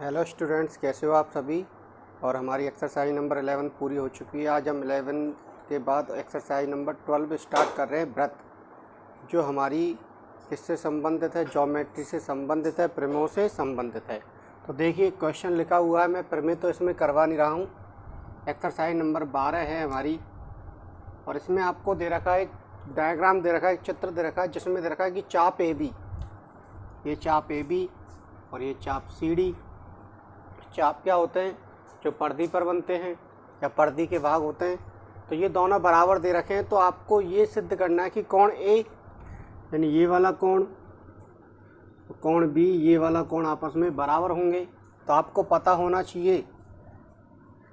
Hello students, कैसे हो आप सभी। और हमारी एक्सरसाइज नंबर 11 पूरी हो चुकी है। आज हम 11 के बाद एक्सरसाइज नंबर 12 स्टार्ट कर रहे हैं। व्रत जो हमारी किससे संबंधित है, ज्योमेट्री से संबंधित है, प्रमेयों से संबंधित है। तो देखिए क्वेश्चन लिखा हुआ है, मैं प्रमेय तो इसमें करवा नहीं रहा हूँ। एक्सरसाइज नंबर 12 है हमारी, और इसमें आपको दे रखा है एक डायग्राम दे रखा है, एक चित्र दे रखा है, जिसमें दे रखा है कि चाप ए बी, ये चाप ए बी और ये चाप सी डी। चाप क्या होते हैं, जो पर्दी पर बनते हैं या पर्दी के भाग होते हैं। तो ये दोनों बराबर दे रखे हैं, तो आपको ये सिद्ध करना है कि कोण ए यानी ये वाला कोण, कोण बी ये वाला कोण आपस में बराबर होंगे। तो आपको पता होना चाहिए,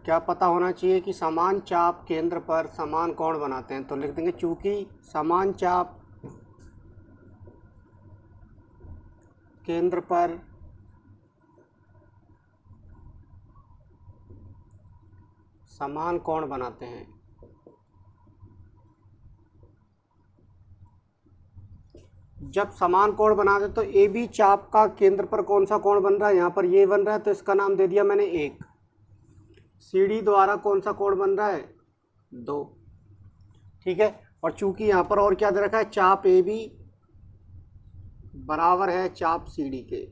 क्या पता होना चाहिए कि समान चाप केंद्र पर समान कोण बनाते हैं। तो लिख देंगे चूंकि समान चाप केंद्र पर समान कोण बनाते हैं। जब समान कोण बनाते तो ए बी चाप का केंद्र पर कौन सा कोण बन रहा है, यहाँ पर ये बन रहा है, तो इसका नाम दे दिया मैंने 1। सी डी द्वारा कौन सा कोण बन रहा है, 2। ठीक है। और चूंकि यहाँ पर और क्या दे रखा है, चाप ए बी बराबर है चाप सी डी के,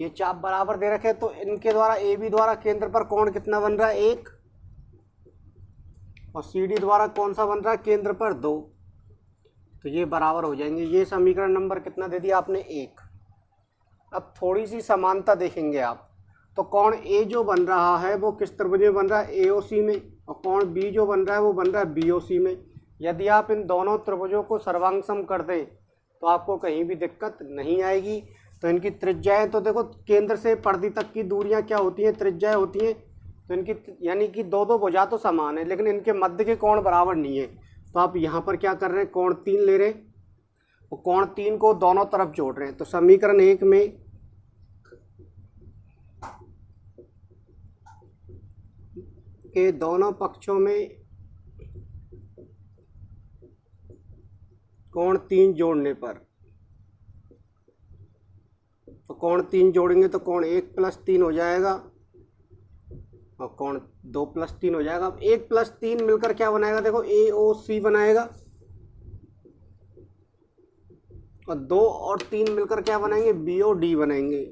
ये चाप बराबर दे रखे, तो इनके द्वारा ए बी द्वारा केंद्र पर कोण कितना बन रहा है, 1, और सी डी द्वारा कौन सा बन रहा है, केंद्र पर 2। तो ये बराबर हो जाएंगे। ये समीकरण नंबर कितना दे दिया आपने, 1। अब थोड़ी सी समानता देखेंगे आप। तो कोण ए जो बन रहा है वो किस त्रिभुज में बन रहा है, एओसी में, और कोण बी जो बन रहा है वो बन रहा है बीओसी में। यदि आप इन दोनों त्रिभुजों को सर्वांग कर दें तो आपको कहीं भी दिक्कत नहीं आएगी। तो इनकी त्रिज्याएं, तो देखो केंद्र से पर्दी तक की दूरियां क्या होती हैं, त्रिज्याएं होती हैं। तो इनकी यानी कि दो भुजा तो समान है, लेकिन इनके मध्य के कोण बराबर नहीं है। तो आप यहाँ पर क्या कर रहे हैं, कोण 3 ले रहे हैं और कोण 3 को दोनों तरफ जोड़ रहे हैं। तो समीकरण 1 में के दोनों पक्षों में कोण 3 जोड़ने पर, तो कोण 3 जोड़ेंगे तो कोण 1 + 3 हो जाएगा और कोण 2 + 3 हो जाएगा। अब 1 + 3 मिलकर क्या बनाएगा, देखो AOC बनाएगा, और 2 और 3 मिलकर क्या बनाएंगे, BOD बनाएंगे।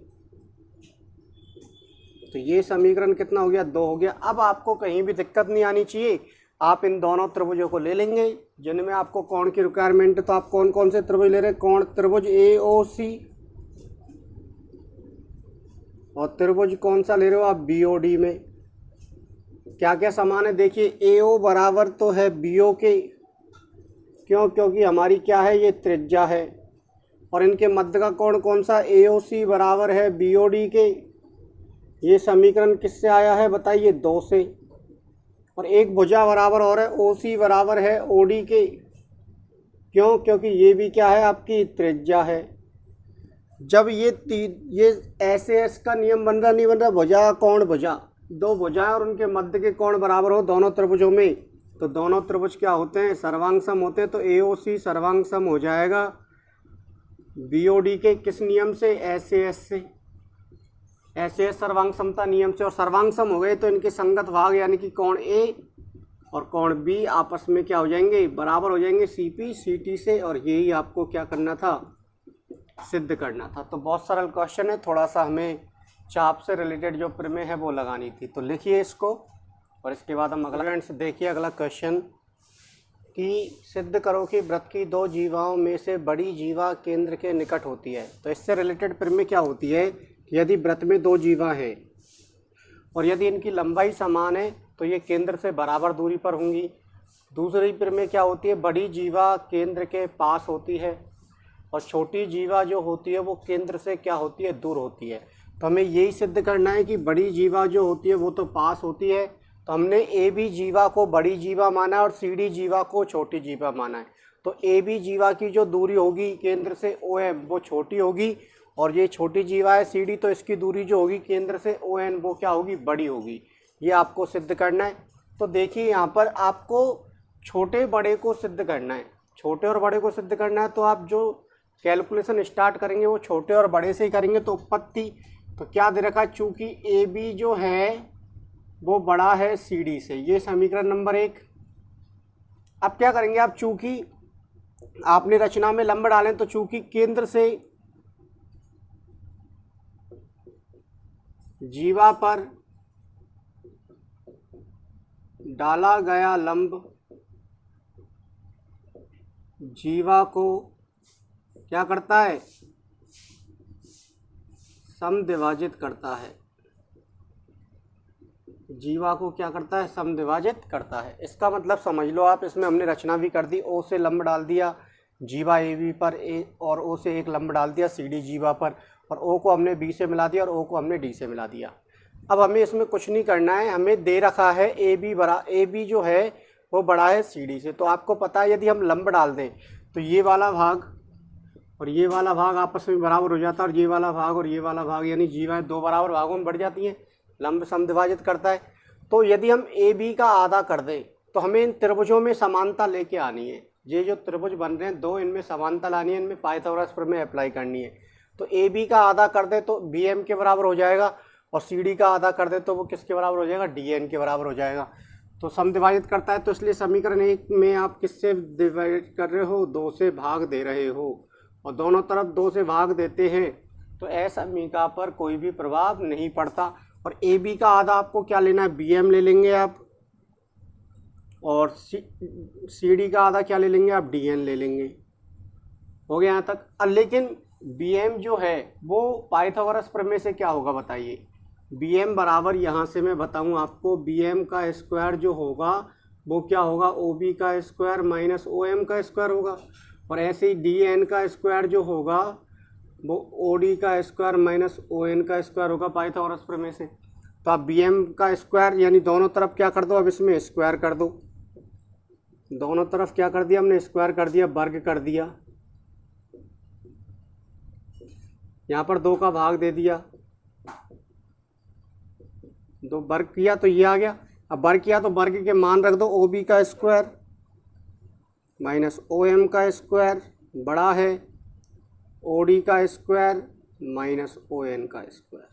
तो ये समीकरण कितना हो गया, 2 हो गया। अब आपको कहीं भी दिक्कत नहीं आनी चाहिए। आप इन दोनों त्रिभुजों को ले लेंगे जिनमें आपको कोण की रिक्वायरमेंट है। तो आप कौन कौन से त्रिभुज ले रहे हैं, कोण त्रिभुज AOC, और त्रिभुज कौन सा ले रहे हो आप, BOD में। क्या क्या समान है, देखिए AO बराबर तो है BO के, क्यों, क्योंकि हमारी क्या है, ये त्रिज्या है। और इनके मध्य का कोण कौन सा, AOC बराबर है BOD के। ये समीकरण किससे आया है बताइए, 2 से। और एक भुजा बराबर और है, OC बराबर है OD के, क्यों, क्योंकि ये भी क्या है, आपकी त्रिज्या है। जब ये SAS का नियम बन रहा, नहीं बन रहा, भुजा कोण भुजा, 2 भुजाएं और उनके मध्य के कोण बराबर हो दोनों त्रिभुजों में, तो दोनों त्रिभुज क्या होते हैं, सर्वांग सम होते हैं। तो AOC सर्वांग सम हो जाएगा BOD के किस नियम से, SAS से, SAS सर्वांग समता नियम से। और सर्वांग सम हो गए तो इनके संगत भाग यानी कि कोण A और कोण B आपस में क्या हो जाएंगे, बराबर हो जाएंगे CP CT से। और यही आपको क्या करना था, सिद्ध करना था। तो बहुत सरल क्वेश्चन है, थोड़ा सा हमें चाप से रिलेटेड जो प्रमेय है वो लगानी थी। तो लिखिए इसको, और इसके बाद हम अगला फ्रेंड्स देखिए अगला क्वेश्चन कि सिद्ध करो कि वृत्त की 2 जीवाओं में से बड़ी जीवा केंद्र के निकट होती है। तो इससे रिलेटेड प्रमेय क्या होती है कि यदि वृत्त में 2 जीवा हैं और यदि इनकी लंबाई समान है तो ये केंद्र से बराबर दूरी पर होंगी। दूसरी प्रमेय क्या होती है, बड़ी जीवा केंद्र के पास होती है और छोटी जीवा जो होती है वो केंद्र से क्या होती है, दूर होती है। तो हमें यही सिद्ध करना है कि बड़ी जीवा जो होती है वो तो पास होती है। तो हमने AB जीवा को बड़ी जीवा माना है और CD जीवा को छोटी जीवा माना है। तो AB जीवा की जो दूरी होगी केंद्र से OM वो छोटी होगी, और ये छोटी जीवा है CD, तो इसकी दूरी जो होगी केंद्र से ON वो क्या होगी, बड़ी होगी। ये आपको सिद्ध करना है। तो देखिए यहाँ पर आपको छोटे बड़े को सिद्ध करना है, छोटे और बड़े को सिद्ध करना है। तो आप जो कैलकुलेशन स्टार्ट करेंगे वो छोटे और बड़े से ही करेंगे। तो उत्पत्ति तो क्या दे रखा है, चूंकि ए बी जो है वो बड़ा है सी डी से, ये समीकरण नंबर 1। अब क्या करेंगे आप, चूंकि आपने रचना में लंब डालें तो चूंकि केंद्र से जीवा पर डाला गया लंब जीवा को क्या करता है, समद्विभाजित करता है। जीवा को क्या करता है, समद्विभाजित करता है। इसका मतलब समझ लो आप, इसमें हमने रचना भी कर दी, ओ से लंब डाल दिया जीवा ए बी पर, ए और ओ से एक लंब डाल दिया सी डी जीवा पर, और ओ को हमने बी से मिला दिया और ओ को हमने डी से मिला दिया। अब हमें इसमें कुछ नहीं करना है, हमें दे रखा है ए बी जो है वो बड़ा है सी डी से। तो आपको पता है यदि हम लंब डाल दें तो ये वाला भाग और ये वाला भाग आपस में बराबर हो जाता है, और ये वाला भाग और ये वाला भाग यानी जीवाएँ दो बराबर भागों में बढ़ जाती हैं, लंब समद्विभाजित करता है। तो यदि हम ए बी का आधा कर दें तो हमें इन त्रिभुजों में समानता लेके आनी है। ये जो त्रिभुज बन रहे हैं दो, इनमें समानता लानी है, इनमें पाइथागोरस प्रमेय अप्लाई करनी है। तो ए बी का आधा कर दे तो बी एम के बराबर हो जाएगा, और सी डी का आधा कर दे तो वो किसके बराबर हो जाएगा, डी एन के बराबर हो जाएगा। तो समद्विभाजित करता है, तो इसलिए समीकरण 1 में आप किससे डिवाइड कर रहे हो, 2 से भाग दे रहे हो, और दोनों तरफ 2 से भाग देते हैं तो असमीका पर कोई भी प्रभाव नहीं पड़ता। और ए बी का आधा आपको क्या लेना है, बी एम ले लेंगे आप, और सी डी का आधा क्या ले लेंगे आप, डी एन ले लेंगे। हो गया यहाँ तक। लेकिन बी एम जो है वो पाइथागोरस प्रमेय से क्या होगा बताइए, बी एम बराबर यहाँ से मैं बताऊँ आपको, बी एम का स्क्वायर जो होगा वो क्या होगा, ओ बी का स्क्वायर माइनस ओ एम का स्क्वायर होगा, और ऐसे ही डी एन का स्क्वायर जो होगा वो ओ डी का स्क्वायर माइनस ओ एन का स्क्वायर होगा पाइथागोरस प्रमेय से। तो आप बी एम का स्क्वायर यानी दोनों तरफ क्या कर दो, अब इसमें स्क्वायर कर दो, दोनों तरफ क्या कर दिया हमने, स्क्वायर कर दिया, वर्ग कर दिया, यहाँ पर 2 का भाग दे दिया, 2 वर्ग किया तो ये आ गया। अब वर्ग किया तो वर्ग के मान रख दो, ओ बी का स्क्वायर माइनस ओ एम का स्क्वायर बड़ा है ओ डी का स्क्वायर माइनस ओ एन का स्क्वायर।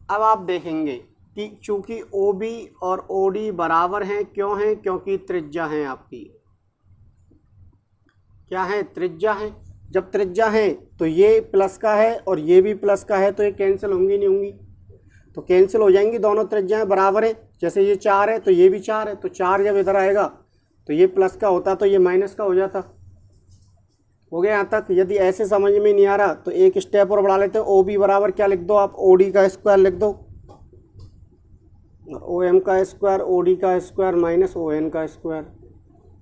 अब आप देखेंगे कि चूंकि ओ बी और ओ डी बराबर हैं, क्यों हैं, क्योंकि त्रिज्या हैं आपकी, क्या है, त्रिज्या है। जब त्रिज्या है तो ये प्लस का है और ये भी प्लस का है, तो ये कैंसिल होंगी नहीं होंगी, तो कैंसिल हो जाएंगी, दोनों त्रिज्याएं बराबर है। जैसे ये 4 है तो ये भी 4 है, तो 4 जब इधर आएगा तो ये प्लस का होता तो ये माइनस का हो जाता। हो गया यहाँ तक। यदि ऐसे समझ में नहीं आ रहा तो एक स्टेप और बढ़ा लेते हैं, ओ बी बराबर क्या लिख दो आप, ओ डी का स्क्वायर लिख दो, ओ एम का स्क्वायर ओ डी का स्क्वायर माइनस ओ एन का स्क्वायर।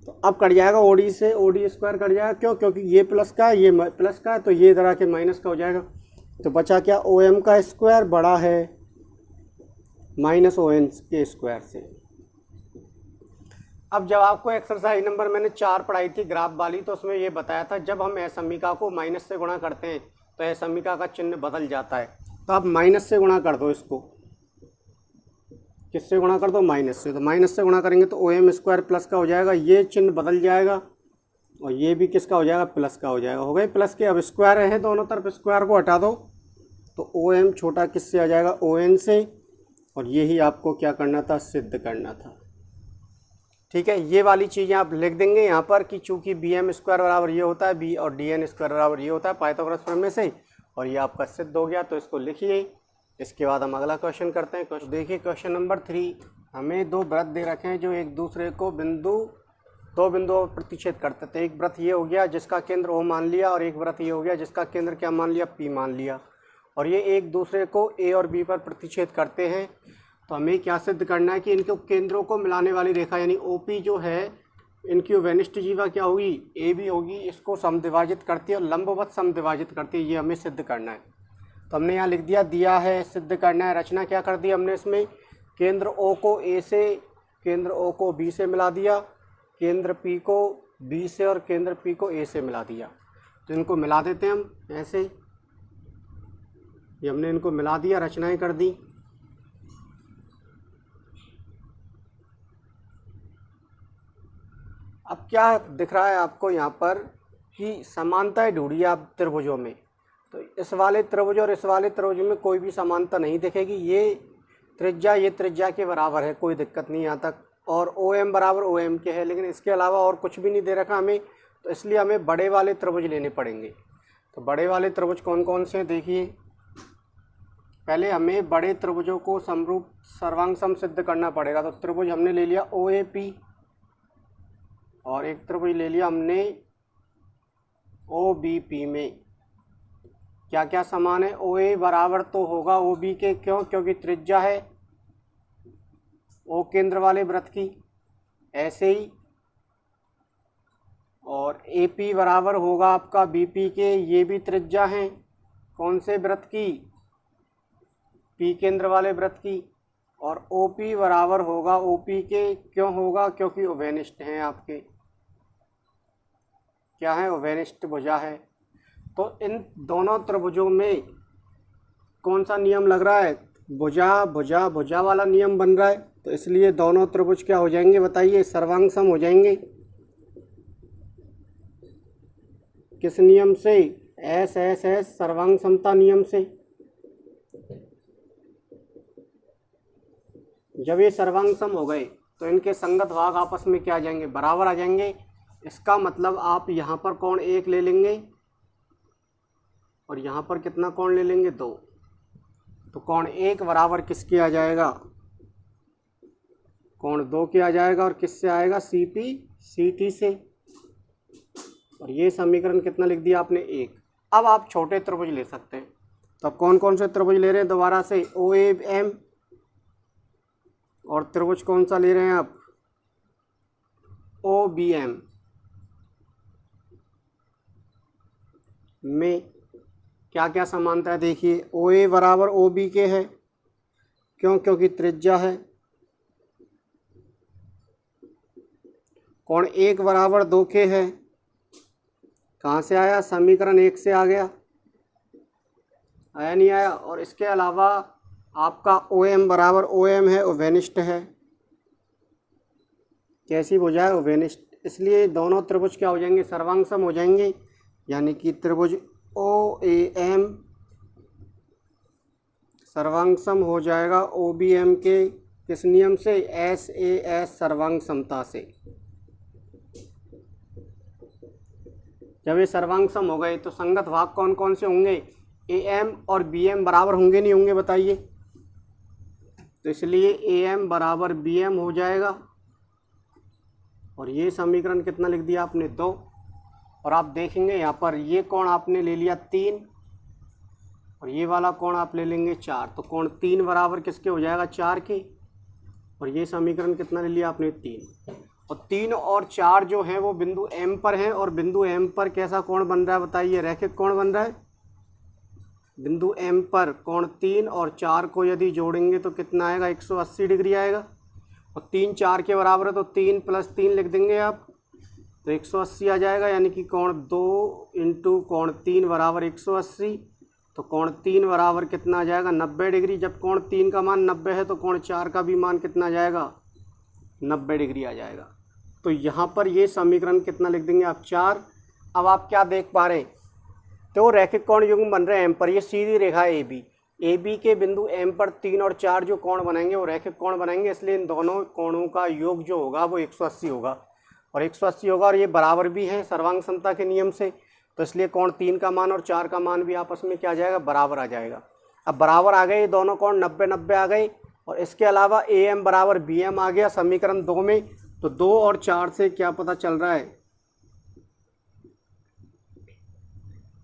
तो अब कट जाएगा ओ डी से ओ डी स्क्वायर कट जाएगा, क्यों, क्योंकि ये प्लस का है ये प्लस का है, तो ये इधर आके माइनस का हो जाएगा। तो बचा क्या, ओ एम का स्क्वायर बड़ा है माइनस ओ एन के स्क्वायर से। अब जब आपको एक्सरसाइज नंबर मैंने 4 पढ़ाई थी ग्राफ वाली, तो उसमें ये बताया था जब हम असमीका को माइनस से गुणा करते हैं तो असमीका का चिन्ह बदल जाता है। तो आप माइनस से गुणा कर दो, इसको किससे गुणा कर दो, माइनस से। तो माइनस से गुणा करेंगे तो ओ एम स्क्वायर प्लस का हो जाएगा, ये चिन्ह बदल जाएगा और ये भी किसका हो जाएगा, प्लस का हो जाएगा। हो गए प्लस के। अब स्क्वायर है दोनों तरफ, स्क्वायर को हटा दो तो ओ एम छोटा किससे आ जाएगा, ओ एन से, और यही आपको क्या करना था, सिद्ध करना था। ठीक है, ये वाली चीज़ें आप लिख देंगे यहाँ पर कि चूंकि बी एम स्क्वायर बराबर ये होता है, बी और डी एन स्क्वायर बराबर ये होता है पाइथागोरस प्रमेय से, और ये आपका सिद्ध हो गया। तो इसको लिखिए। इसके बाद हम अगला क्वेश्चन करते हैं। क्वेश्चन देखिए, क्वेश्चन नंबर 3, हमें 2 वृत्त दे रखे हैं जो एक दूसरे को दो बिंदुओं पर प्रतिच्छेद करते थे। एक वृत्त ये हो गया जिसका केंद्र ओ मान लिया, और एक वृत्त ये हो गया जिसका केंद्र क्या मान लिया, पी मान लिया, और ये एक दूसरे को ए और बी पर प्रतिच्छेद करते हैं। तो हमें क्या सिद्ध करना है कि इनके केंद्रों को मिलाने वाली रेखा यानी ओपी जो है, इनकी वेनिष्ठ जीवा क्या होगी, ए बी होगी, इसको समद्विभाजित करती है और लंबवत समद्विभाजित करती है। ये हमें सिद्ध करना है। तो हमने यहाँ लिख दिया है सिद्ध करना है। रचना क्या कर दी हमने इसमें, केंद्र ओ को ए से, केंद्र ओ को बी से मिला दिया, केंद्र पी को बी से और केंद्र पी को ए से मिला दिया। तो इनको मिला देते हैं हम ऐसे, ये हमने इनको मिला दिया, रचनाएं कर दी। अब क्या दिख रहा है आपको यहाँ पर कि समानताएं ढूंढिए आप त्रिभुजों में। तो तो इस वाले त्रिभुज और इस वाले त्रिभुज में कोई भी समानता नहीं दिखेगी। ये त्रिज्या के बराबर है, कोई दिक्कत नहीं यहाँ तक, और ओ एम बराबर ओ एम के है, लेकिन इसके अलावा और कुछ भी नहीं दे रखा हमें, तो इसलिए हमें बड़े वाले त्रिभुज लेने पड़ेंगे। तो बड़े वाले त्रिभुज कौन कौन से हैं देखिए। पहले हमें बड़े त्रिभुजों को समरूप सर्वांग सम सिद्ध करना पड़ेगा। तो त्रिभुज हमने ले लिया ओ ए पी, और एक त्रिभुज ले लिया हमने ओ बी पी में। क्या क्या समान है? ओ ए बराबर तो होगा ओ बी के, क्यों? क्योंकि त्रिज्या है ओ केंद्र वाले वृत्त की, ऐसे ही। और ए पी बराबर होगा आपका बी पी के, ये भी त्रिज्या है कौन से वृत्त की? पी केंद्र वाले वृत्त की। और ओ पी बराबर होगा ओ पी के, क्यों होगा? क्योंकि उभयनिष्ठ हैं आपके। क्या है? उभयनिष्ठ भुजा है। तो इन दोनों त्रिभुजों में कौन सा नियम लग रहा है? भुजा भुजा भुजा वाला नियम बन रहा है। तो इसलिए दोनों त्रिभुज क्या हो जाएंगे बताइए? सर्वांग सम हो जाएंगे। किस नियम से? एस एस एस सर्वांग समता नियम से। जब ये सर्वांग सम हो गए तो इनके संगत भाग आपस में क्या आ जाएंगे? बराबर आ जाएंगे। इसका मतलब आप यहाँ पर कोण 1 ले लेंगे और यहाँ पर कितना कोण ले लेंगे? 2। तो कोण 1 बराबर किसके आ जाएगा? कोण 2 के आ जाएगा। और किससे आएगा? सी पी सी टी से। और ये समीकरण कितना लिख दिया आपने? 1। अब आप छोटे त्रिभुज ले सकते हैं। तो अब कौन कौन से त्रिभुज ले रहे हैं दोबारा से? ओ ए एम। और त्रिभुज कौन सा ले रहे हैं आप? ओ बी एम में क्या क्या समानता है देखिए। ओ ए बराबर ओ बी के है, क्यों? क्योंकि त्रिज्या है। कोण 1 बराबर 2 के है। कहाँ से आया? समीकरण 1 से आ गया, आया नहीं आया? और इसके अलावा आपका ओ एम बराबर ओ एम है, उभयनिष्ठ है। कैसी भुजा है? उभयनिष्ठ। इसलिए दोनों त्रिभुज क्या हो जाएंगे? सर्वांग सम हो जाएंगे। यानी कि त्रिभुज ओ ए एम सर्वांग सम हो जाएगा ओ बी एम के। किस नियम से? एस ए एस सर्वांग समता से। जब ये सर्वांग सम हो गए तो संगत भाग कौन कौन से होंगे? ए एम और बी एम बराबर होंगे नहीं होंगे बताइए? तो इसलिए ए एम बराबर बी एम हो जाएगा। और ये समीकरण कितना लिख दिया आपने? 2। और आप देखेंगे यहाँ पर ये कोण आपने ले लिया 3 और ये वाला कोण आप ले लेंगे 4। तो कोण 3 बराबर किसके हो जाएगा? 4 के। और ये समीकरण कितना ले लिया आपने? 3। और 3 और 4 जो है वो बिंदु M पर हैं। और बिंदु M पर कैसा कोण बन रहा है बताइए? रैखिक कोण बन रहा है। बिंदु M पर कोण 3 और 4 को यदि जोड़ेंगे तो कितना आएगा? 180 डिग्री आएगा। और 3 4 के बराबर है तो 3 + 3 लिख देंगे आप, तो 180 आ जाएगा। यानी कि कोण 2 × कोण 3 बराबर 180। तो कोण 3 बराबर कितना आ जाएगा? 90 डिग्री। जब कोण 3 का मान 90 है तो कोण 4 का भी मान कितना आ जाएगा? 90 डिग्री आ जाएगा। तो यहाँ पर ये समीकरण कितना लिख देंगे आप? 4। अब आप क्या देख पा रहे हैं? तो रैखिक कोण युग्म बन रहे हैं M पर। ये सीधी रेखा ए बी के बिंदु M पर 3 और 4 जो कोण बनाएंगे वो रैखिक कोण बनाएंगे। इसलिए इन दोनों कोणों का योग जो होगा वो 180 होगा। और 180 होगा और ये बराबर भी है सर्वांग समता के नियम से। तो इसलिए कोण 3 का मान और 4 का मान भी आपस में क्या आ जाएगा? बराबर आ जाएगा। अब बराबर आ गए ये दोनों कोण, 90 90 आ गए। और इसके अलावा ए एम बराबर बी एम आ गया समीकरण 2 में। तो 2 और 4 से क्या पता चल रहा है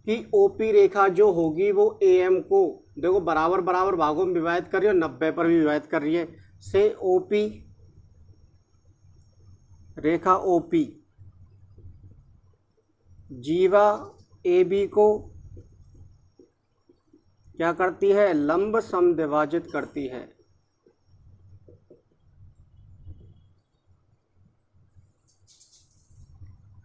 कि ओपी रेखा जो होगी वो ए एम को देखो बराबर बराबर भागों में विभाजित कर रही है और 90 पर भी विभाजित कर रही है। से ओपी रेखा ओपी जीवा ए बी को क्या करती है? लंब समद्विभाजित करती है।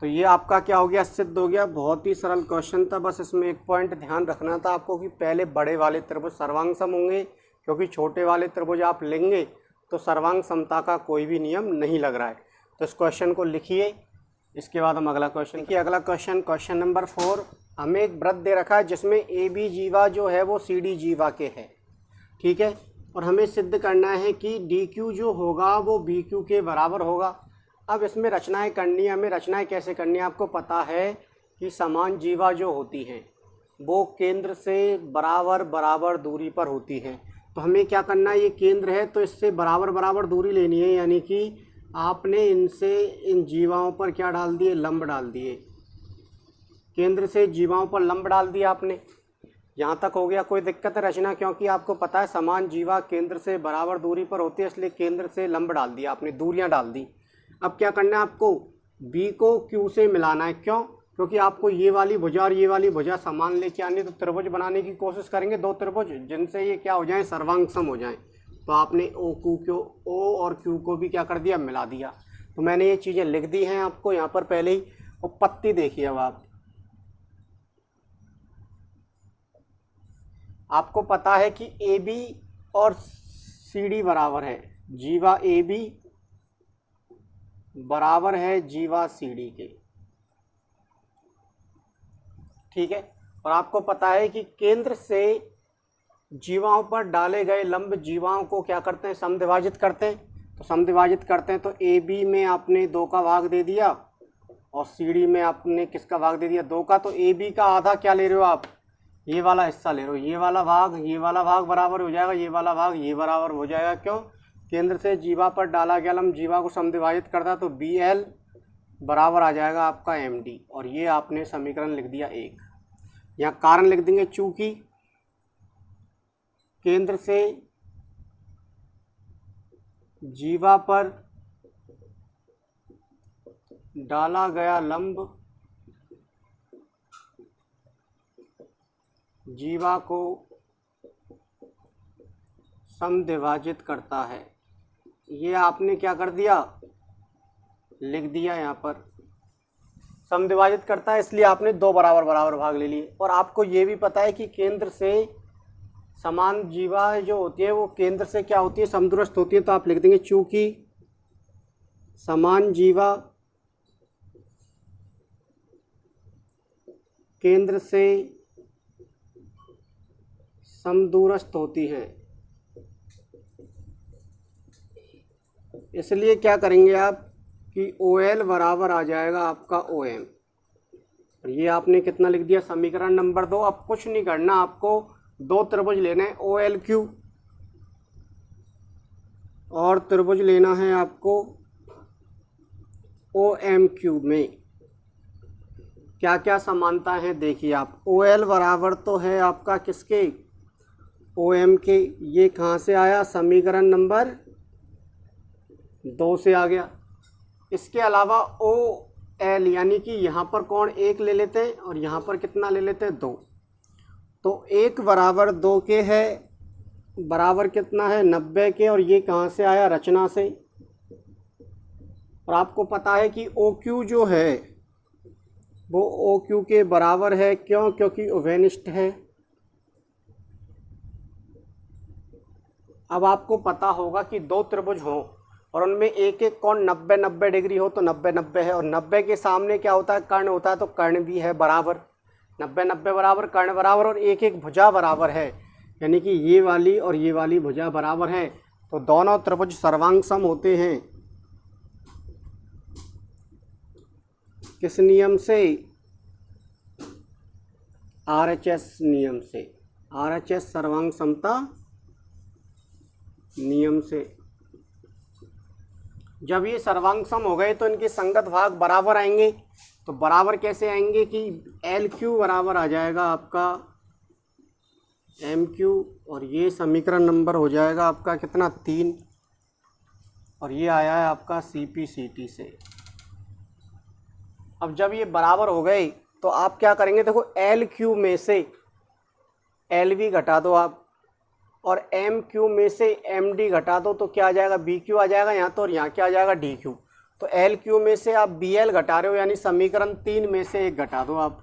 तो ये आपका क्या हो गया? सिद्ध हो गया। बहुत ही सरल क्वेश्चन था। बस इसमें एक पॉइंट ध्यान रखना था आपको कि पहले बड़े वाले त्रिभुज सर्वांग सम होंगे, क्योंकि छोटे वाले त्रिभुज आप लेंगे तो सर्वांग समता का कोई भी नियम नहीं लग रहा है। तो इस क्वेश्चन को लिखिए, इसके बाद हम अगला क्वेश्चन देखिए। अगला क्वेश्चन नंबर 4। हमें एक वृत्त दे रखा है जिसमें ए बी जीवा जो है वो सी डी जीवा के है, ठीक है। और हमें सिद्ध करना है कि डी क्यू जो होगा वो बी क्यू के बराबर होगा। अब इसमें रचनाएं करनी है, हमें रचनाएं कैसे करनी है, आपको पता है कि समान जीवा जो होती हैं वो केंद्र से बराबर बराबर दूरी पर होती हैं। तो हमें क्या करना है, ये केंद्र है तो इससे बराबर बराबर दूरी लेनी है, यानी कि आपने इनसे इन जीवाओं पर क्या डाल दिए, लंब डाल दिए। केंद्र से जीवाओं पर लंब डाल दिया आपने। यहाँ तक हो गया, कोई दिक्कत है रचना, क्योंकि आपको पता है समान जीवा केंद्र से बराबर दूरी पर होती है, इसलिए केंद्र से लंब डाल दिया आपने, दूरियां डाल दी। अब क्या करना है, आपको बी को क्यू से मिलाना है। क्यों? क्योंकि आपको ये वाली भुजा और ये वाली भुजा समान लेके आनी है, तो त्रिभुज बनाने की कोशिश करेंगे, दो त्रिभुज जिनसे ये क्या हो जाए, सर्वांग सम हो जाए। तो आपने ओ और क्यू को भी क्या कर दिया, मिला दिया। तो मैंने ये चीज़ें लिख दी हैं आपको यहाँ पर पहले ही। और पत्ती देखिए, अब आपको पता है कि ए बी और सी डी बराबर है, जीवा ए बी बराबर है जीवा सी डी के, ठीक है। और आपको पता है कि केंद्र से जीवाओं पर डाले गए लंब जीवाओं को क्या करते हैं, समद्विभाजित करते हैं। तो समद्विभाजित करते हैं तो ए बी में आपने 2 का भाग दे दिया और सी डी में आपने किसका भाग दे दिया, 2 का। तो ए बी का आधा क्या ले रहे हो आप, ये वाला हिस्सा ले रहे हो। ये वाला भाग बराबर हो जाएगा, ये वाला भाग ये बराबर हो जाएगा। क्यों? केंद्र से जीवा पर डाला गया लंब जीवा को समद्विभाजित करता है, तो बी एल बराबर आ जाएगा आपका एम डी। और ये आपने समीकरण लिख दिया 1। यहाँ कारण लिख देंगे, चूंकि केंद्र से जीवा पर डाला गया लंब जीवा को समद्विभाजित करता है। ये आपने क्या कर दिया, लिख दिया यहाँ पर, समद्विभाजित करता है, इसलिए आपने 2 बराबर बराबर भाग ले लिए। और आपको ये भी पता है कि केंद्र से समान जीवा जो होती है वो केंद्र से क्या होती है, समदूरस्थ होती है। तो आप लिख देंगे, चूंकि समान जीवा केंद्र से समदूरस्थ होती हैं, इसलिए क्या करेंगे आप कि ओ एल बराबर आ जाएगा आपका ओ एम। और ये आपने कितना लिख दिया, समीकरण नंबर 2। अब कुछ नहीं करना, आपको 2 त्रिभुज लेने हैं, ओ एल क्यू, और त्रिभुज लेना है आपको ओ एम क्यू में। क्या क्या समानता है देखिए आप, ओ एल बराबर तो है आपका किसके, ओ एम के। ये कहाँ से आया, समीकरण नंबर 2 से आ गया। इसके अलावा ओ एल यानी कि यहाँ पर कोण 1 ले लेते हैं और यहाँ पर कितना ले लेते हैं, 2। तो 1 बराबर 2 के है, बराबर कितना है, 90 के। और ये कहाँ से आया, रचना से। और आपको पता है कि ओ क्यू जो है वो ओ क्यू के बराबर है। क्यों? क्योंकि उभयनिष्ठ है। अब आपको पता होगा कि 2 त्रिभुज हों और उनमें एक एक कोण 90-90 डिग्री हो तो 90-90 है, और 90 के सामने क्या होता है, कर्ण होता है, तो कर्ण भी है बराबर। 90-90 बराबर, कर्ण बराबर, और एक एक भुजा बराबर है, यानी कि ये वाली और ये वाली भुजा बराबर है। तो दोनों त्रिभुज सर्वांग सम होते हैं। किस नियम से, RHS नियम से, RHS सर्वांग समता नियम से। जब ये सर्वांग सम हो गए तो इनके संगत भाग बराबर आएंगे। तो बराबर कैसे आएंगे कि एल क्यू बराबर आ जाएगा आपका एम क्यू, और ये समीकरण नंबर हो जाएगा आपका कितना, 3। और ये आया है आपका CP/CT से। अब जब ये बराबर हो गए तो आप क्या करेंगे, देखो एल क्यू में से एल वी घटा दो आप, और एम क्यू में से एम डी घटा दो, तो क्या आ जाएगा, बी क्यू आ जाएगा यहाँ तो, और यहाँ क्या आ जाएगा, डी क्यू। तो एल क्यू में से आप बी एल घटा रहे हो, यानी समीकरण 3 में से 1 घटा दो आप।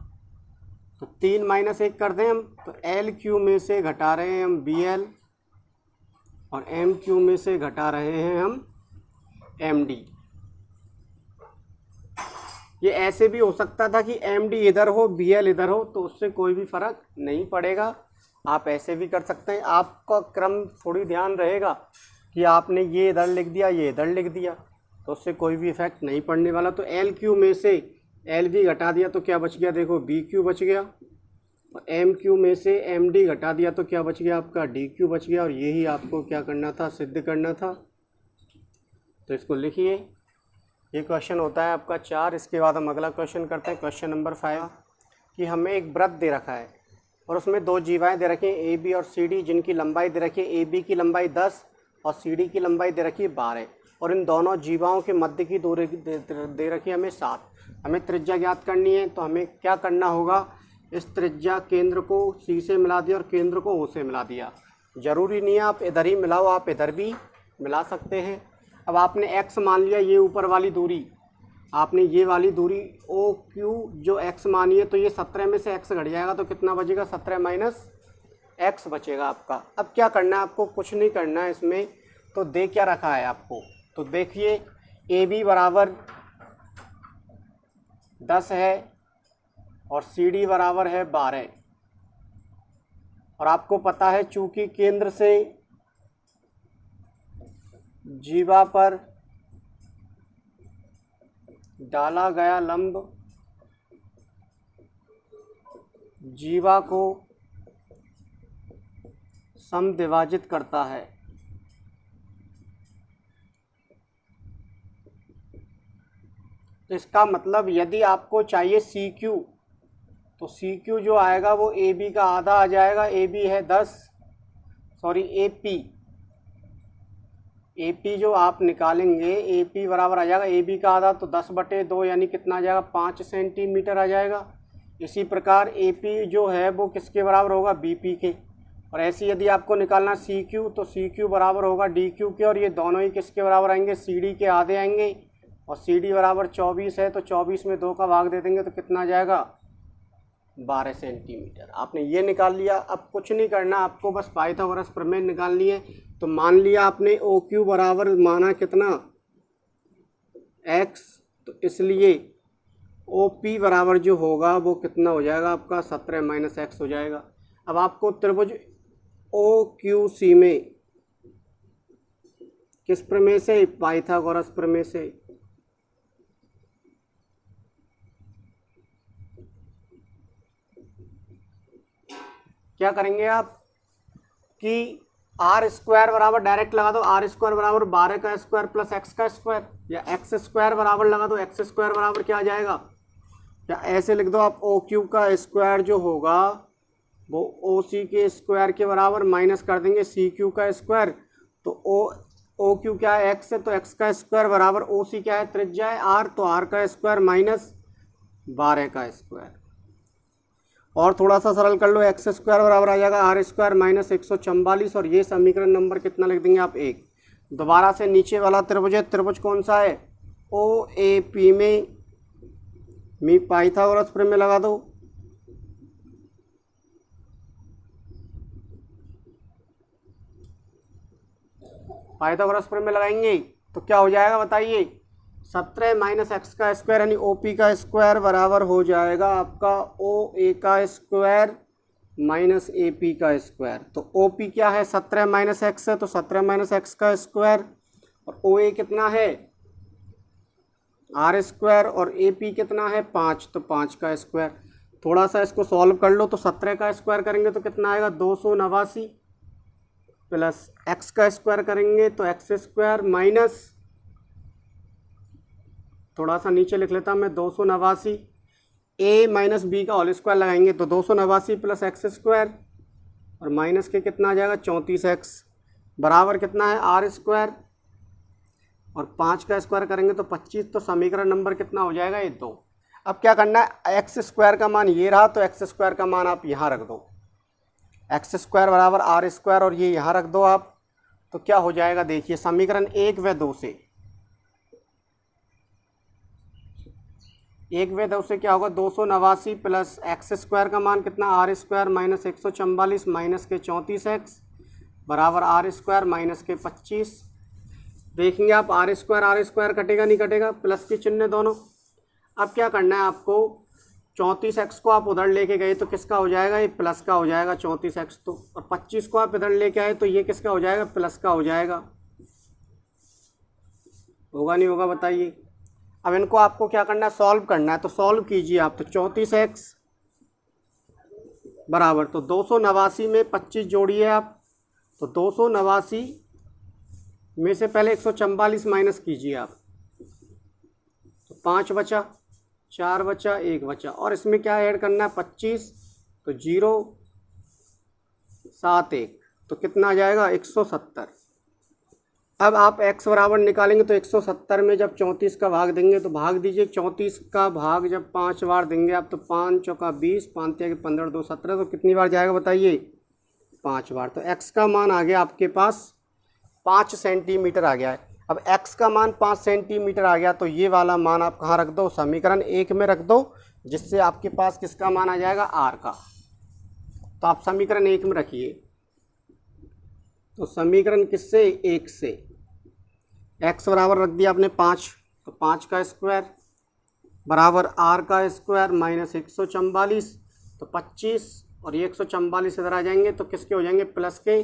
तो 3 - 1 कर दें हम, तो एल क्यू में से घटा रहे हैं हम बी एल, और एम क्यू में से घटा रहे हैं हम एम डी। ये ऐसे भी हो सकता था कि MD इधर हो BL इधर हो, तो उससे कोई भी फ़र्क नहीं पड़ेगा। आप ऐसे भी कर सकते हैं। आपका क्रम थोड़ी ध्यान रहेगा कि आपने ये इधर लिख दिया, ये इधर लिख दिया, तो उससे कोई भी इफेक्ट नहीं पड़ने वाला। तो LQ में से LV घटा दिया तो क्या बच गया, देखो BQ बच गया, और MQ में से MD घटा दिया तो क्या बच गया, आपका DQ बच गया। और यही आपको क्या करना था, सिद्ध करना था। तो इसको लिखिए। ये क्वेश्चन होता है आपका 4। इसके बाद हम अगला क्वेश्चन करते हैं, क्वेश्चन नंबर 5, कि हमें एक वृत्त दे रखा है और उसमें 2 जीवाएँ दे रखी हैं AB और CD, जिनकी लंबाई दे रखी है AB की लंबाई 10 और CD की लंबाई दे रखी है 12, और इन दोनों जीवाओं के मध्य की दूरी दे रखी है हमें 7। हमें त्रिज्या ज्ञात करनी है। तो हमें क्या करना होगा, इस त्रिज्या केंद्र को C से मिला दिया और केंद्र को O से मिला दिया। ज़रूरी नहीं है आप इधर ही मिलाओ, आप इधर भी मिला सकते हैं। अब आपने x मान लिया, ये ऊपर वाली दूरी, आपने ये वाली दूरी OQ जो x मानी है, तो ये 17 में से x घट जाएगा तो कितना बचेगा, 17 माइनस x बचेगा आपका। अब क्या करना है आपको, कुछ नहीं करना है इसमें। तो दे क्या रखा है आपको, तो देखिए AB बराबर 10 है और CD बराबर है 12, और आपको पता है चूंकि केंद्र से जीवा पर डाला गया लंब जीवा को समद्विभाजित करता है, तो इसका मतलब यदि आपको चाहिए CQ, तो CQ जो आएगा वो AB का आधा आ जाएगा। AB है 10, सॉरी AP जो आप निकालेंगे, AP बराबर आ जाएगा AB का आधा, तो 10/2 यानी कितना आ जाएगा, 5 सेंटीमीटर आ जाएगा। इसी प्रकार AP जो है वो किसके बराबर होगा, BP के। और ऐसे यदि आपको निकालना CQ, तो CQ बराबर होगा DQ के, और ये दोनों ही किसके बराबर आएंगे, CD के आधे आएंगे। और CD बराबर 24 है, तो 24 में 2 का भाग दे देंगे तो कितना आ जाएगा, 12 सेंटीमीटर। आपने ये निकाल लिया। अब कुछ नहीं करना, आपको बस पाइथागोरस प्रमेय निकालनी है। तो मान लिया आपने OQ बराबर माना कितना, x, तो इसलिए OP बराबर जो होगा वो कितना हो जाएगा आपका, 17 माइनस x हो जाएगा। अब आपको त्रिभुज OQC में किस प्रमेय से, पाइथागोरस प्रमेय से। क्या करेंगे आप कि R स्क्वायर बराबर डायरेक्ट लगा दो, R स्क्वायर बराबर 12 का स्क्वायर प्लस x का स्क्वायर, या x स्क्वायर बराबर लगा दो, x स्क्वायर बराबर क्या आ जाएगा, या ऐसे लिख दो आप OQ का स्क्वायर जो होगा वो OC के स्क्वायर के बराबर, माइनस कर देंगे CQ का स्क्वायर। तो OQ क्या है, x है, तो x का स्क्वायर बराबर OC क्या है, त्रिज्या है R, तो R का स्क्वायर माइनस 12 का स्क्वायर। और थोड़ा सा सरल कर लो, एक्स स्क्वायर बराबर आ जाएगा R स्क्वायर माइनस 144, और ये समीकरण नंबर कितना लिख देंगे आप, 1। दोबारा से नीचे वाला त्रिभुज है, त्रिभुज कौन सा है, OAP में पाइथागोरस प्रमेय लगा दो। पाइथागोरस प्रमेय लगाएंगे तो क्या हो जाएगा बताइए, 17 माइनस x का स्क्वायर यानी OP का स्क्वायर बराबर हो जाएगा आपका OA का स्क्वायर माइनस AP का स्क्वायर। तो OP क्या है, 17 माइनस x है, तो 17 माइनस x का स्क्वायर, और OA कितना है, R स्क्वायर, और AP कितना है 5, तो 5 का स्क्वायर। थोड़ा सा इसको सॉल्व कर लो, तो 17 का स्क्वायर करेंगे तो कितना आएगा, 289, प्लस x का स्क्वायर करेंगे तो x स्क्वायर, माइनस थोड़ा सा नीचे लिख लेता मैं, 289 a माइनस बी का होल स्क्वायर लगाएंगे तो 289 प्लस एक्स स्क्वायर, और माइनस के कितना आ जाएगा 34x, बराबर कितना है R स्क्वायर, और 5 का स्क्वायर करेंगे तो 25। तो समीकरण नंबर कितना हो जाएगा, ये 2। अब क्या करना है, एक्स स्क्वायर का मान ये रहा, तो एक्स स्क्वायर का मान आप यहाँ रख दो, एक्स स्क्वायर बराबर R स्क्वायर, और ये यहाँ रख दो आप। तो क्या हो जाएगा, देखिए समीकरण 1 व 2 से, 1 व 2 से क्या होगा, 289 प्लस एक्स स्क्वायर का मान कितना, R स्क्वायर माइनस 144 माइनस के 34x बराबर R स्क्वायर माइनस के 25। देखेंगे आप R स्क्वायर कटेगा नहीं कटेगा, प्लस के चिन्ह दोनों। अब क्या करना है आपको, 34x को आप उधर लेके गए तो किसका हो जाएगा, ये प्लस का हो जाएगा 34x तो, और 25 को आप इधर लेके आए तो ये किसका हो जाएगा, प्लस का हो जाएगा। होगा नहीं होगा बताइए। अब इनको आपको क्या करना है, सॉल्व करना है। तो सॉल्व कीजिए आप। तो 34x बराबर, तो 289 में 25 जोड़िए आप, तो 289 में से पहले 144 माइनस कीजिए आप, तो 5 बचा, 4 बचा, 1 बचा, और इसमें क्या ऐड करना है 25, तो 0 7 1, तो कितना आ जाएगा 170। अब आप x बराबर निकालेंगे तो 170 में जब 34 का भाग देंगे तो भाग दीजिए, 34 का भाग जब 5 बार देंगे आप तो 5 चौका 20, 5 तिया 15, 2 17, तो कितनी बार जाएगा बताइए, 5 बार। तो x का मान आ गया आपके पास 5 सेंटीमीटर आ गया है। अब x का मान 5 सेंटीमीटर आ गया तो ये वाला मान आप कहाँ रख दो, समीकरण 1 में रख दो, जिससे आपके पास किसका मान आ जाएगा, r का। तो आप समीकरण 1 में रखिए। तो समीकरण किससे, 1 से। x बराबर रख दिया आपने 5, तो 5 का स्क्वायर बराबर r का स्क्वायर माइनस 144, तो 25, और ये 144 इधर आ जाएंगे तो किसके हो जाएंगे, प्लस के,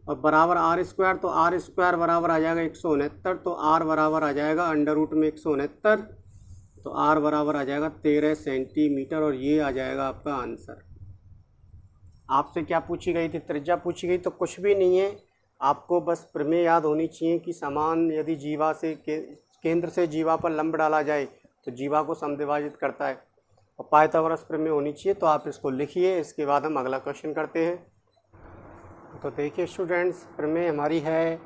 और बराबर आर स्क्वायर, तो आर स्क्वायर बराबर आ जाएगा 169, तो आर बराबर आ जाएगा अंडर रूट में 169, तो आर बराबर आ जाएगा 13 सेंटीमीटर, और ये आ जाएगा आपका आंसर। आपसे क्या पूछी गई थी, त्रिज्या पूछी गई, तो कुछ भी नहीं है, आपको बस प्रमेय याद होनी चाहिए कि समान यदि जीवा से केंद्र से जीवा पर लंब डाला जाए तो जीवा को समद्विभाजित करता है, और पाइथागोरस प्रमेय होनी चाहिए। तो आप इसको लिखिए, इसके बाद हम अगला क्वेश्चन करते हैं। तो देखिए स्टूडेंट्स, प्रमेय हमारी है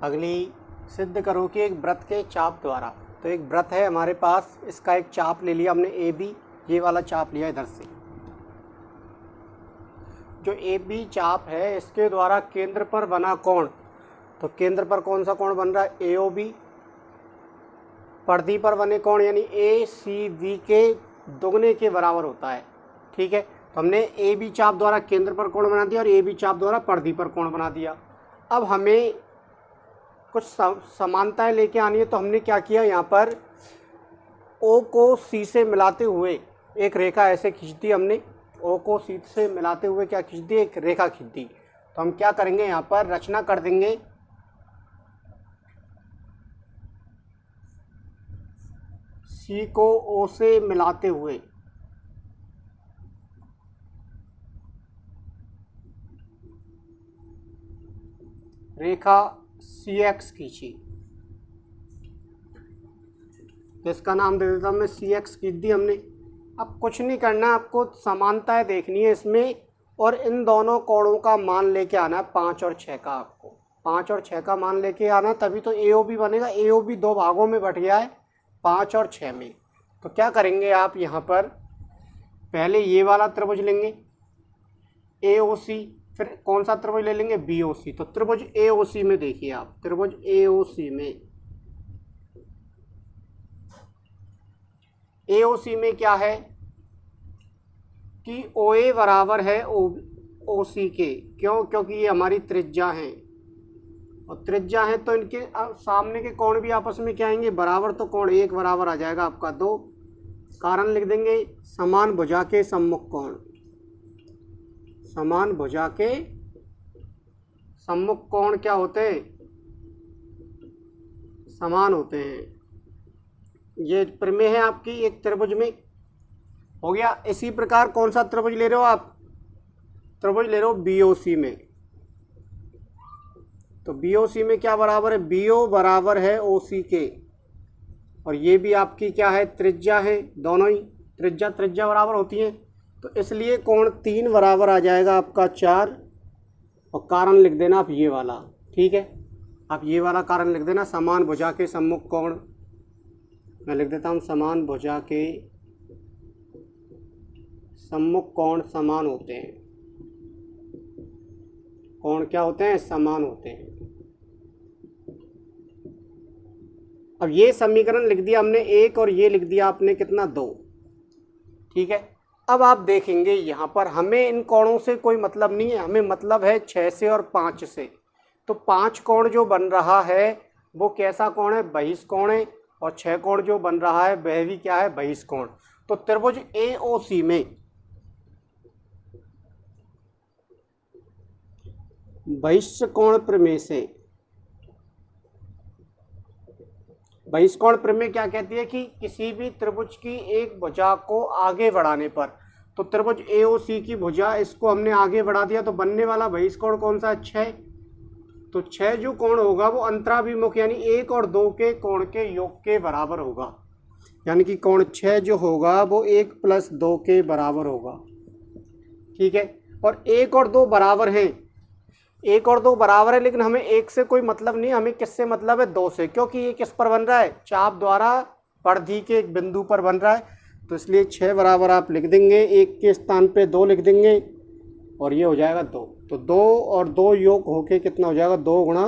अगली, सिद्ध करो कि एक वृत्त के चाप द्वारा। तो एक वृत्त है हमारे पास, इसका एक चाप ले लिया हमने ए बी, ये वाला चाप लिया इधर से। जो ए बी चाप है इसके द्वारा केंद्र पर बना कोण, तो केंद्र पर कौन सा कोण बन रहा है, ए ओ बी। परिधि पर बने कोण यानी ए सी बी के दोगुने के बराबर होता है। ठीक है, तो हमने ए बी चाप द्वारा केंद्र पर कोण बना दिया और ए बी चाप द्वारा परिधि पर कोण बना दिया। अब हमें कुछ समानताएं लेके आनी है, तो हमने क्या किया, यहाँ पर ओ को सी से मिलाते हुए एक रेखा ऐसे खींच दी हमने, ओ को सी से मिलाते हुए क्या खींच दी, एक रेखा खींच दी। तो हम क्या करेंगे, यहाँ पर रचना कर देंगे, सी को ओ से मिलाते हुए रेखा सी एक्स खींची, तो इसका नाम दे देता हूँ मैं, सी एक्स खींच दी हमने। अब कुछ नहीं करना, आपको समानताएं देखनी है इसमें, और इन दोनों कोणों का मान लेके आना है 5 और 6 का। आपको 5 और 6 का मान लेके आना, तभी तो ए ओ बी बनेगा। ए ओ बी 2 भागों में बट गया है, 5 और 6 में। तो क्या करेंगे आप, यहाँ पर पहले ये वाला त्रिभुज लेंगे ए ओ सी, फिर कौन सा त्रिभुज ले लेंगे, बी ओ सी। तो त्रिभुज ए ओ सी में देखिए आप, त्रिभुज ए ओ सी में, ए ओ सी में क्या है कि ओ ए बराबर है ओ सी के। क्यों, क्योंकि ये हमारी त्रिज्या है, और त्रिज्या है तो इनके सामने के कोण भी आपस में क्या आएंगे, बराबर। तो कोण 1 बराबर आ जाएगा आपका 2। कारण लिख देंगे, समान भुजा के सम्मुख कोण। समान भुजा के सम्मुख कोण क्या होते हैं, समान होते हैं। ये प्रमेय है आपकी एक त्रिभुज में, हो गया। इसी प्रकार कौन सा त्रिभुज ले रहे हो आप, त्रिभुज ले रहे हो बीओसी में। तो बीओसी में क्या बराबर है, बीओ बराबर है ओसी के, और ये भी आपकी क्या है, त्रिज्या है। दोनों ही त्रिज्या बराबर होती है, तो इसलिए कोण 3 बराबर आ जाएगा आपका 4। और कारण लिख देना आप ये वाला, ठीक है। आप ये वाला कारण लिख देना, समान भुजा के सम्मुख कोण। मैं लिख देता हूँ, समान भुजा के सम्मुख कोण समान होते हैं। कोण क्या होते हैं, समान होते हैं। अब ये समीकरण लिख दिया हमने 1, और ये लिख दिया आपने कितना, 2। ठीक है, अब आप देखेंगे यहाँ पर हमें इन कोणों से कोई मतलब नहीं है, हमें मतलब है 6 से और 5 से। तो 5 कोण जो बन रहा है वो कैसा कोण है, बहिष्ठ कोण है, और 6 कोण जो बन रहा है वह भी क्या है, बहिष्कोण। तो त्रिभुज AOC में बहिष्कोण प्रमेय से, बहिष्कोण प्रमेय क्या कहती है कि किसी भी त्रिभुज की एक भुजा को आगे बढ़ाने पर, तो त्रिभुज AOC की भुजा इसको हमने आगे बढ़ा दिया तो बनने वाला बहिष्कोण कौन सा है, 6। तो 6 जो कोण होगा वो अंतराभिमुख यानी 1 और 2 के कोण के योग के बराबर होगा, यानी कि कोण 6 जो होगा वो 1 + 2 के बराबर होगा। ठीक है, और 1 और 2 बराबर हैं, 1 और 2 बराबर है, लेकिन हमें 1 से कोई मतलब नहीं, हमें किससे मतलब है, 2 से, क्योंकि ये किस पर बन रहा है, चाप द्वारा परिधि के एक बिंदु पर बन रहा है। तो इसलिए 6 बराबर आप लिख देंगे, 1 के स्थान पे 2 लिख देंगे और ये हो जाएगा 2। तो 2 और 2 योग होके कितना हो जाएगा, 2 गुणा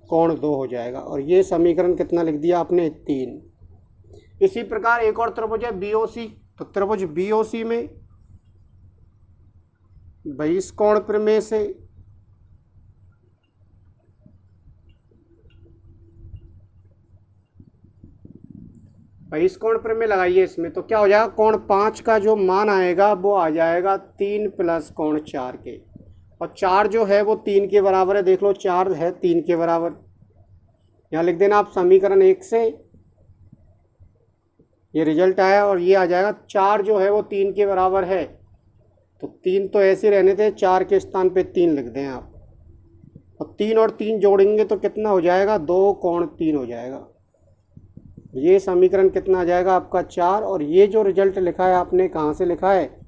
कोण 2 हो जाएगा। और ये समीकरण कितना लिख दिया आपने, 3। इसी प्रकार एक और त्रिभुज है BOC, तो त्रिभुज BOC में बहिष्कोण प्रमेय से बहिष्कोण प्रमेय लगाइए इसमें, तो क्या हो जाएगा, कोण 5 का जो मान आएगा वो आ जाएगा 3 + कोण 4 के, और 4 जो है वो 3 के बराबर है, देख लो 4 है 3 के बराबर। यहाँ लिख देना आप समीकरण 1 से, ये रिजल्ट आया और ये आ जाएगा 4 जो है वो 3 के बराबर है, तो 3 तो ऐसे रहने थे, 4 के स्थान पे 3 लिख दें आप, और 3 और 3 जोड़ेंगे तो कितना हो जाएगा, 2 कोण 3 हो जाएगा। ये समीकरण कितना आ जाएगा आपका, 4। और ये जो रिजल्ट लिखा है आपने कहाँ से लिखा है,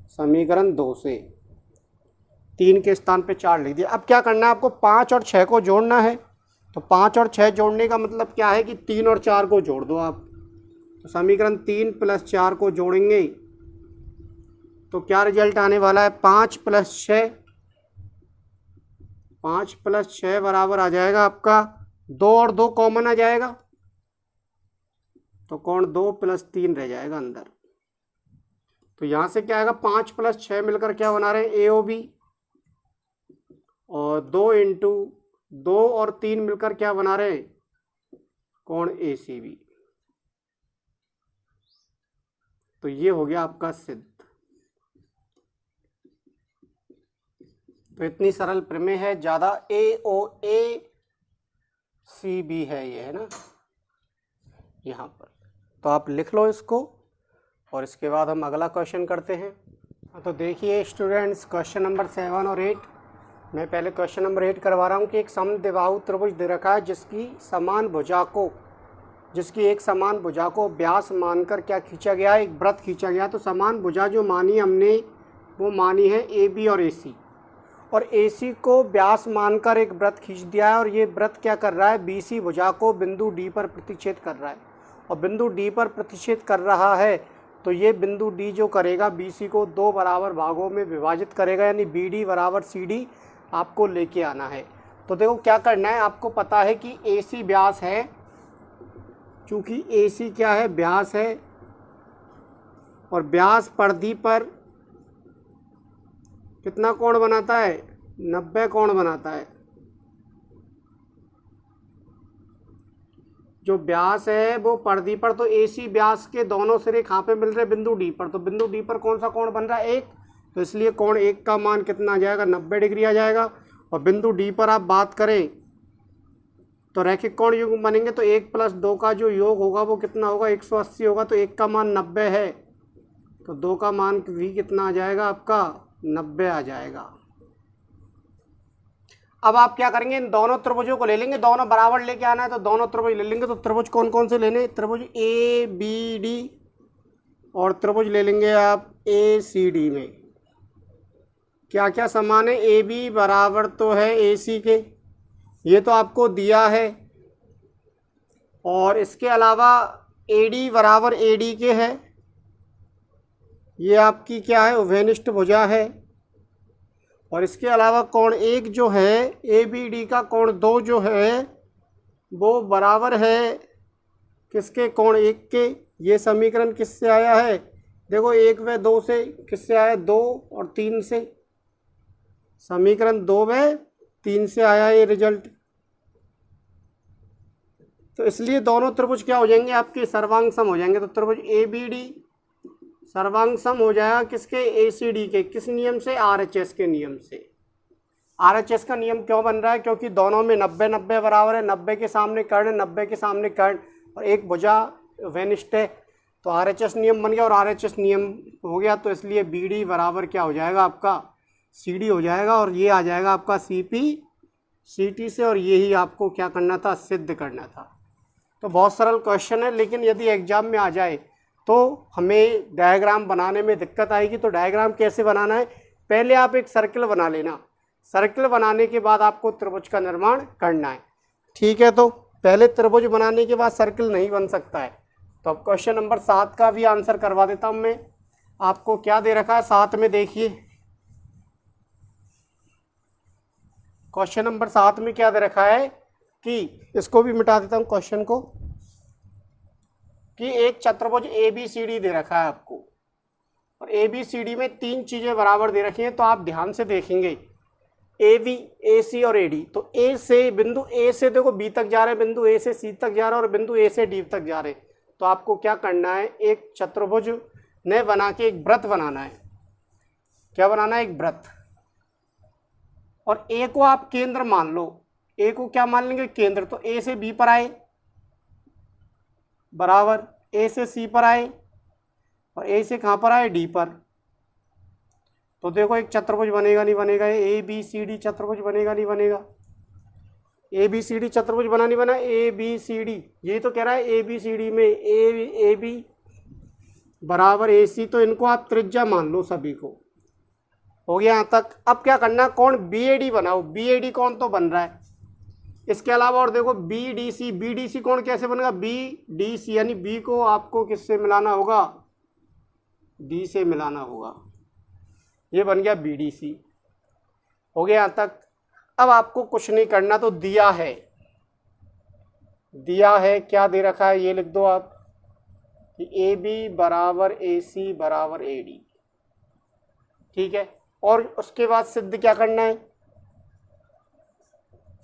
समीकरण 2 से, 3 के स्थान पे 4 लिख दिया। अब क्या करना है आपको, 5 और 6 को जोड़ना है। तो 5 और 6 जोड़ने का मतलब क्या है कि 3 और 4 को जोड़ दो आप। तो समीकरण 3 + 4 को जोड़ेंगे तो क्या रिजल्ट आने वाला है, 5 + 6, 5 + 6 बराबर आ जाएगा आपका 2 और 2 कॉमन आ जाएगा, तो कोण 2 + 3 रह जाएगा अंदर। तो यहाँ से क्या आएगा, 5 + 6 मिलकर क्या बना रहे हैं, AOB, और 2 × 2 और 3 मिलकर क्या बना रहे हैं, कोण ACB। तो ये हो गया आपका सिद्ध। तो इतनी सरल प्रमेय है, ज़्यादा AOACB है ये, है ना, यहाँ पर। तो आप लिख लो इसको और इसके बाद हम अगला क्वेश्चन करते हैं। तो देखिए स्टूडेंट्स, क्वेश्चन नंबर 7 और 8, मैं पहले क्वेश्चन नंबर 8 करवा रहा हूँ कि एक समद्विबाहु त्रिभुज दे रखा है जिसकी एक समान भुजा को व्यास मानकर क्या खींचा गया है, एक वृत्त खींचा गया। तो समान भुजा जो मानी हमने वो मानी है AB और AC, और AC को व्यास मानकर एक वृत्त खींच दिया है, और ये वृत्त क्या कर रहा है, BC भुजा को बिंदु D पर प्रतिच्छेद कर रहा है, और बिंदु D पर प्रतिच्छेद कर रहा है तो ये बिंदु D जो करेगा BC को 2 बराबर भागों में विभाजित करेगा, यानी BD = CD आपको लेके आना है। तो देखो क्या करना है, आपको पता है कि AC व्यास है, चूँकि AC क्या है, व्यास है, और व्यास परिधि पर कितना कोण बनाता है, 90 कोण बनाता है। जो व्यास है वो परिधि पर, तो AC व्यास के दोनों सिरे कहाँ पे मिल रहे हैं, बिंदु D पर। तो बिंदु D पर कौन सा कोण बन रहा है, 1, तो इसलिए कोण 1 का मान कितना आ जाएगा, 90 डिग्री आ जाएगा। और बिंदु D पर आप बात करें तो रैखिक कोण युग्म बनेंगे, तो 1 + 2 का जो योग होगा वो कितना होगा, 180 होगा। तो 1 का मान 90 है, तो 2 का मान भी कितना आ जाएगा आपका, 90 आ जाएगा। अब आप क्या करेंगे, इन दोनों त्रिभुजों को ले लेंगे, दोनों बराबर लेके आना है, तो दोनों त्रिभुज ले लेंगे। तो त्रिभुज कौन कौन से लेने, त्रिभुज ABD और त्रिभुज ले लेंगे आप ACD में। क्या क्या समान है, AB बराबर तो है AC के, ये तो आपको दिया है, और इसके अलावा AD बराबर AD के है, ये आपकी क्या है, उभयनिष्ठ भुजा है। और इसके अलावा कोण 1 जो है ABD का, कोण 2 जो है वो बराबर है किसके, कोण 1 के। ये समीकरण किससे आया है, देखो 1 व 2 से, किससे आया, 2 और 3 से, समीकरण 2 व 3 से आया ये रिजल्ट। तो इसलिए दोनों त्रिभुज क्या हो जाएंगे आपके, सर्वांग सम हो जाएंगे। तो त्रिभुज ए बी डी सर्वांग सम हो जाएगा किसके, ए सी डी के। किस नियम से, RHS के नियम से। RHS का नियम क्यों बन रहा है, क्योंकि दोनों में 90-90 बराबर है, 90 के सामने कर्ण, 90 के सामने कर्ण, और एक भुजा वेनिष्ठ है। तो RHS नियम बन गया और RHS नियम हो गया, तो इसलिए BD बराबर क्या हो जाएगा आपका, CD हो जाएगा, और ये आ जाएगा आपका CP CT से, और यही आपको क्या करना था, सिद्ध करना था। तो बहुत सरल क्वेश्चन है, लेकिन यदि एग्जाम में आ जाए तो हमें डायग्राम बनाने में दिक्कत आएगी। तो डायग्राम कैसे बनाना है, पहले आप एक सर्कल बना लेना, सर्कल बनाने के बाद आपको त्रिभुज का निर्माण करना है, ठीक है। तो पहले त्रिभुज बनाने के बाद सर्कल नहीं बन सकता है। तो अब क्वेश्चन नंबर 7 का भी आंसर करवा देता हूं मैं। आपको क्या दे रखा है 7 में, देखिए क्वेश्चन नंबर 7 में क्या दे रखा है कि, इसको भी मिटा देता हूं क्वेश्चन को, कि एक चतुर्भुज ABCD दे रखा है आपको, और ABCD में 3 चीजें बराबर दे रखी हैं। तो आप ध्यान से देखेंगे, AB AC और AD। तो A से, बिंदु A से देखो B तक जा रहे हैं, बिंदु A से C तक जा रहा है, और बिंदु A से D तक जा रहे हैं। तो आपको क्या करना है, एक चतुर्भुज ने बना के एक वृत्त बनाना है। क्या बनाना है, एक वृत्त, और A को आप केंद्र मान लो। A को क्या मान लेंगे, केंद्र। तो A से B पर आए बराबर, A से C पर आए, और A से कहाँ पर आए, D पर। तो देखो एक चतुर्भुज बनेगा नहीं बनेगा, ABCD चतुर्भुज बनेगा नहीं बनेगा, ABCD चतुर्भुज बना नहीं बना, ABCD ये तो कह रहा है ABCD में AB बराबर AC। तो इनको आप त्रिज्या मान लो, सभी को हो गया यहाँ तक। अब क्या करना, कौन, BAD बनाओ। BAD कौन तो बन रहा है, इसके अलावा और देखो BDC, BDC कौन कैसे बनेगा, BDC यानी B को आपको किससे मिलाना होगा, D से मिलाना होगा। ये बन गया BDC, हो गया यहाँ तक। अब आपको कुछ नहीं करना, तो दिया है क्या दे रखा है, ये लिख दो आप कि AB बराबर AC बराबर AD, ठीक है। और उसके बाद सिद्ध क्या करना है,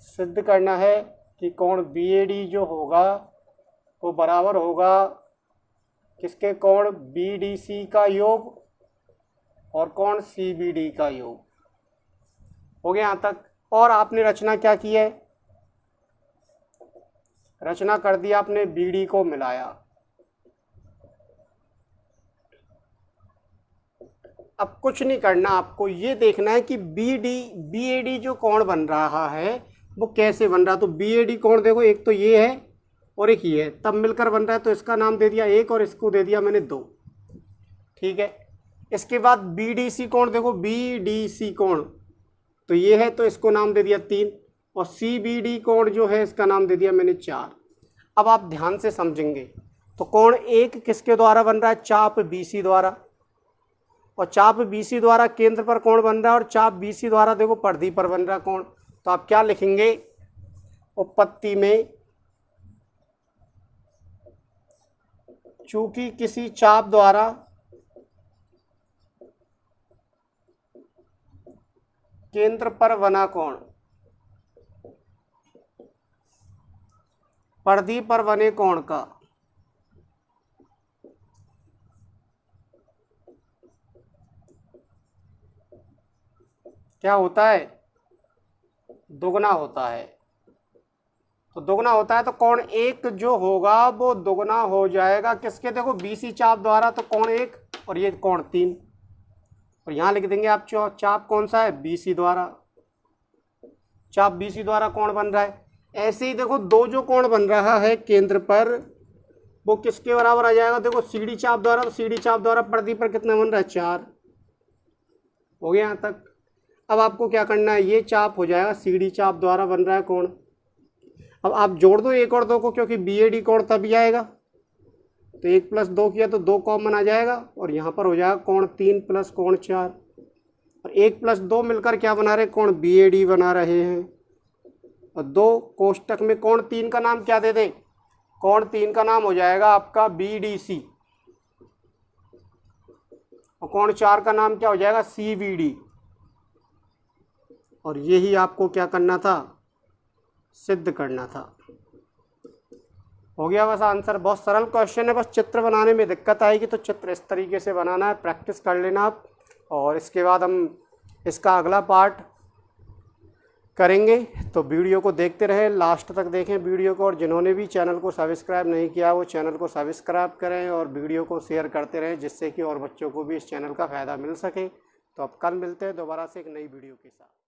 सिद्ध करना है कि कोण BAD जो होगा वो बराबर होगा किसके, कोण BDC का योग और कोण CBD का योग। हो गया यहाँ तक। और आपने रचना क्या की है, रचना कर दिया आपने, BD को मिलाया। अब कुछ नहीं करना, आपको ये देखना है कि BAD जो कोण बन रहा है वो कैसे बन रहा है। तो BAD कोण देखो, एक तो ये है और एक ये है, तब मिलकर बन रहा है। तो इसका नाम दे दिया 1 और इसको दे दिया मैंने 2, ठीक है। इसके बाद BDC कोण देखो, BDC कोण तो ये है, तो इसको नाम दे दिया 3, और CBD कोण जो है इसका नाम दे दिया मैंने 4। अब आप ध्यान से समझेंगे, तो कोण 1 किसके द्वारा बन रहा है, चाप BC द्वारा, और चाप BC द्वारा केंद्र पर कोण बन रहा है, और चाप BC द्वारा देखो परिधि पर बन रहा है कोण। तो आप क्या लिखेंगे, उत्पत्ति में चूंकि किसी चाप द्वारा केंद्र पर बना कोण परिधि पर बने कोण का क्या होता है, दुगना होता है। तो दुगना होता है, तो कोण 1 जो होगा वो दुगना हो जाएगा किसके, देखो BC चाप द्वारा, तो कोण 1 और ये कोण 3, और यहाँ लिख देंगे आप चाप कौन सा है, BC द्वारा, चाप BC द्वारा कोण बन रहा है। ऐसे ही देखो 2 जो कोण बन रहा है केंद्र पर वो किसके बराबर आ जाएगा, देखो CD चाप द्वारा, तो CD चाप द्वारा परिधि पर कितना बन रहा है, 4। हो गया यहाँ तक। अब आपको क्या करना है, ये चाप हो जाएगा CD चाप द्वारा बन रहा है कोण। अब आप जोड़ दो 1 और 2 को, क्योंकि BAD कोण तभी आएगा। तो 1 + 2 किया तो 2 कॉमन आ जाएगा, और यहाँ पर हो जाएगा कोण 3 + कोण 4, और 1 + 2 मिलकर क्या बना रहे, कोण BAD बना रहे हैं। और 2 कोष्टक में कोण 3 का नाम क्या दे दें, कोण 3 का नाम हो जाएगा आपका BDC, और कोण 4 का नाम क्या हो जाएगा, CBD। और यही आपको क्या करना था, सिद्ध करना था। हो गया बस आंसर। बहुत सरल क्वेश्चन है, बस चित्र बनाने में दिक्कत आएगी तो चित्र इस तरीके से बनाना है, प्रैक्टिस कर लेना आप। और इसके बाद हम इसका अगला पार्ट करेंगे, तो वीडियो को देखते रहें, लास्ट तक देखें वीडियो को। और जिन्होंने भी चैनल को सब्सक्राइब नहीं किया वो चैनल को सब्सक्राइब करें और वीडियो को शेयर करते रहें, जिससे कि और बच्चों को भी इस चैनल का फ़ायदा मिल सके। तो अब कल मिलते हैं दोबारा से एक नई वीडियो के साथ।